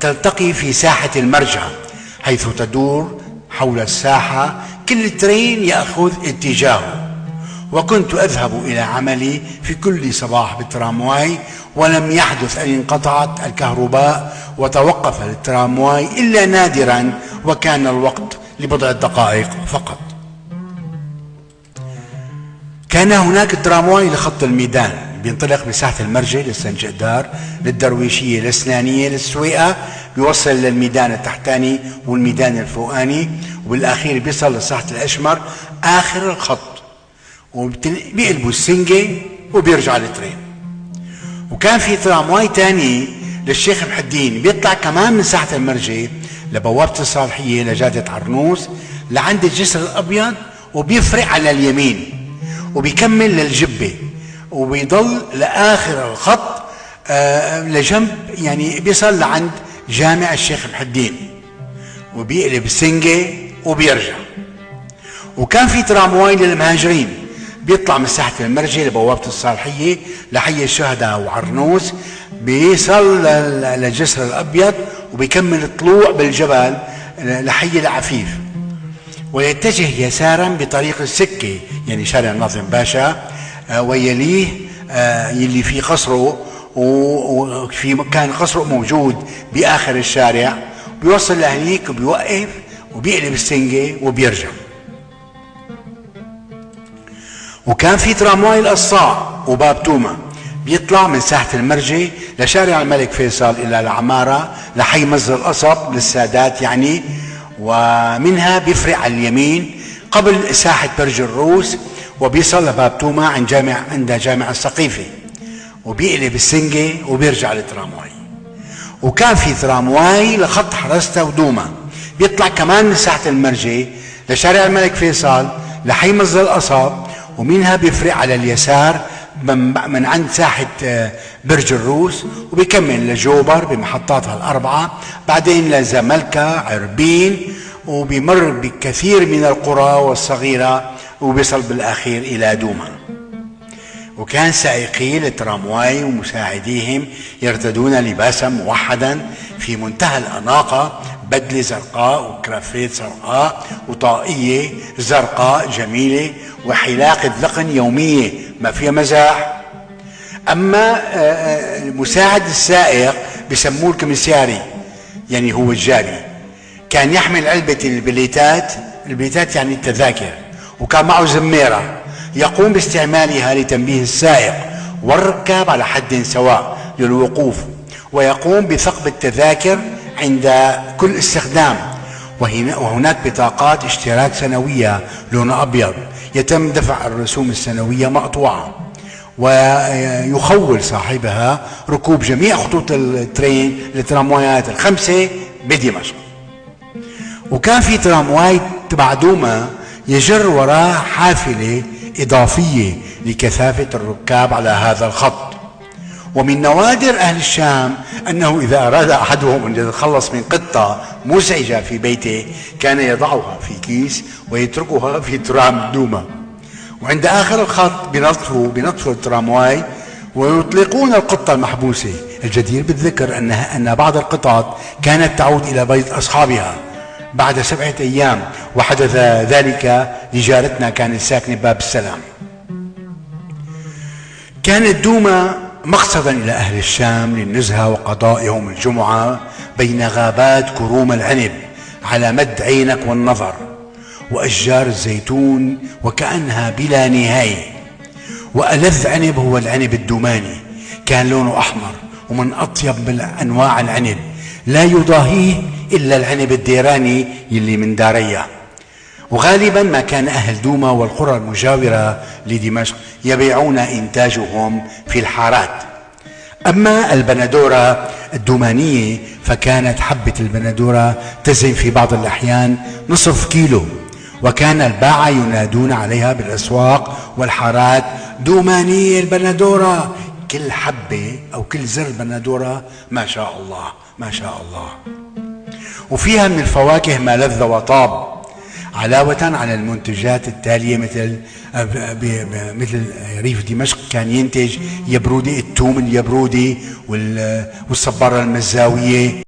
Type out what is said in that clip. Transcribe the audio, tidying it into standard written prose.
تلتقي في ساحة المرجع حيث تدور حول الساحة كل ترين يأخذ اتجاهه. وكنت أذهب إلى عملي في كل صباح بالترامواي، ولم يحدث أن انقطعت الكهرباء وتوقف الترامواي إلا نادرا، وكان الوقت لبضع دقائق فقط. كان هناك ترامواي لخط الميدان بينطلق بساحة المرجع للسنجدار للدرويشية للسنانية للسويقة، بيوصل للميدان التحتاني والميدان الفوقاني، وبالأخير بيصل لساحة الأشمر آخر الخط، وبيقلبوا السنجة وبيرجع الترين. وكان في ترامواي تاني للشيخ محي الدين بيطلع كمان من ساحة المرجع لبوابة الصالحية لجادة عرنوس لعند الجسر الأبيض، وبيفرق على اليمين وبيكمل للجبة وبيضل لآخر الخط لجنب، يعني بيصل لعند جامع الشيخ محي الدين وبيقلب السنجة وبيرجع. وكان في ترامواي للمهاجرين بيطلع من ساحة المرجع لبوابة الصالحية لحي الشهداء وعرنوس، بيصل للجسر الأبيض وبيكمل الطلوع بالجبل لحي العفيف، ويتجه يسارا بطريق السكة يعني شارع الناظم باشا، ويليه يلي في قصره، وفي كان قصره موجود بآخر الشارع، بيوصل لهنيك وبيوقف وبيقلب السنجة وبيرجع. وكان في ترامواي القصاع وباب توما بيطلع من ساحة المرجع لشارع الملك فيصل إلى العمارة لحي مزر القصب للسادات يعني، ومنها بيفرق على اليمين قبل ساحة برج الروس وبيصل لباب توما عند جامع السقيفي، وبيقلب السنجة وبيرجع للترامواي. وكان في ترامواي لخط حرستا ودوما بيطلع كمان من ساحة المرجع لشارع الملك فيصل لحي مزر القصب، ومنها بيفرق على اليسار من عند ساحة برج الروس وبيكمل لجوبر بمحطاتها الأربعة، بعدين لزملكة عربين، وبيمر بكثير من القرى والصغيرة وبيصل بالأخير إلى دوما. وكان سائقي الترامواي ومساعديهم يرتدون لباسا موحدا في منتهى الأناقة، بدلة زرقاء وكرافيت زرقاء وطاقية زرقاء جميلة وحلاقة ذقن يومية ما فيها مزاح. أما مساعد السائق بسموه الكمسياري يعني هو الجاري، كان يحمل علبة البليتات يعني التذاكر، وكان معه زميرة يقوم باستعمالها لتنبيه السائق والركاب على حد سواء للوقوف، ويقوم بثقب التذاكر عند كل استخدام. وهناك بطاقات اشتراك سنوية لون أبيض يتم دفع الرسوم السنوية مقطوعة، ويخول صاحبها ركوب جميع خطوط التراموايات الخمسة بدمشق. وكان في ترامواي تبع دوما يجر وراه حافلة إضافية لكثافة الركاب على هذا الخط. ومن نوادر أهل الشام أنه إذا أراد أحدهم أن يتخلص من قطة مزعجة في بيته كان يضعها في كيس ويتركها في ترام دوما، وعند آخر الخط بنطفوا الترامواي ويطلقون القطة المحبوسة. الجدير بالذكر أن بعض القطط كانت تعود إلى بيت أصحابها بعد 7 أيام، وحدث ذلك لجارتنا كانت ساكنة باب السلام. كانت دوما مقصدا إلى أهل الشام للنزهة وقضاء يوم الجمعة بين غابات كروم العنب على مد عينك والنظر وأشجار الزيتون وكأنها بلا نهاية. وألذ عنب هو العنب الدوماني، كان لونه أحمر ومن أطيب من أنواع العنب، لا يضاهيه إلا العنب الديراني يلي من داريا. وغالبا ما كان أهل دوما والقرى المجاورة لدمشق يبيعون إنتاجهم في الحارات. أما البندورة الدومانية فكانت حبة البندورة تزن في بعض الأحيان نصف كيلو، وكان الباعة ينادون عليها بالأسواق والحارات: دومانية البندورة، كل حبة أو كل زر بندورة ما شاء الله ما شاء الله. وفيها من الفواكه ما لذ وطاب، علاوة على المنتجات التالية مثل ريف دمشق كان ينتج يبرودي الثوم اليبرودي والصبارة المزاوية.